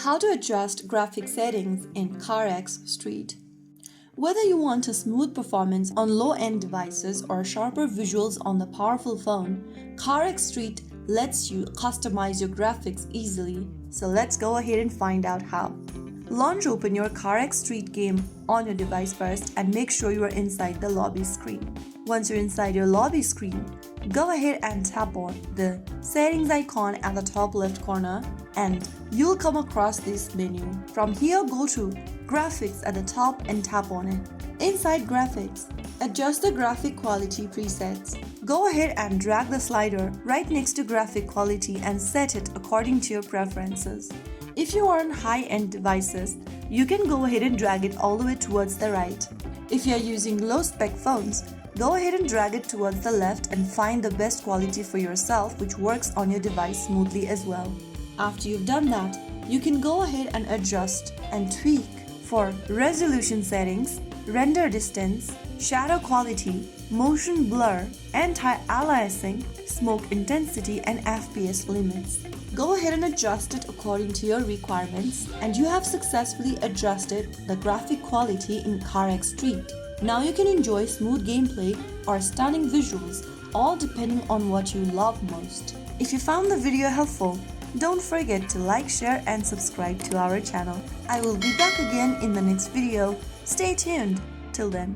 How to adjust graphic settings in CarX Street. Whether you want a smooth performance on low-end devices or sharper visuals on the powerful phone, CarX Street lets you customize your graphics easily. So let's go ahead and find out how. Launch open your CarX Street game on your device first and make sure you are inside the lobby screen. Once you're inside your lobby screen, go ahead and tap on the settings icon at the top left corner and you'll come across this menu. From here, go to graphics at the top and tap on it. Inside graphics, adjust the graphic quality presets. Go ahead and drag the slider right next to graphic quality and set it according to your preferences. If you are on high-end devices, you can go ahead and drag it all the way towards the right. If you are using low-spec phones, go ahead and drag it towards the left and find the best quality for yourself which works on your device smoothly as well. After you've done that, you can go ahead and adjust and tweak for resolution settings, render distance, shadow quality, motion blur, anti-aliasing, smoke intensity, and FPS limits. Go ahead and adjust it according to your requirements, and you have successfully adjusted the graphic quality in CarX Street. Now you can enjoy smooth gameplay or stunning visuals, all depending on what you love most. If you found the video helpful, don't forget to like, share, and subscribe to our channel. I will be back again in the next video. Stay tuned. Till then.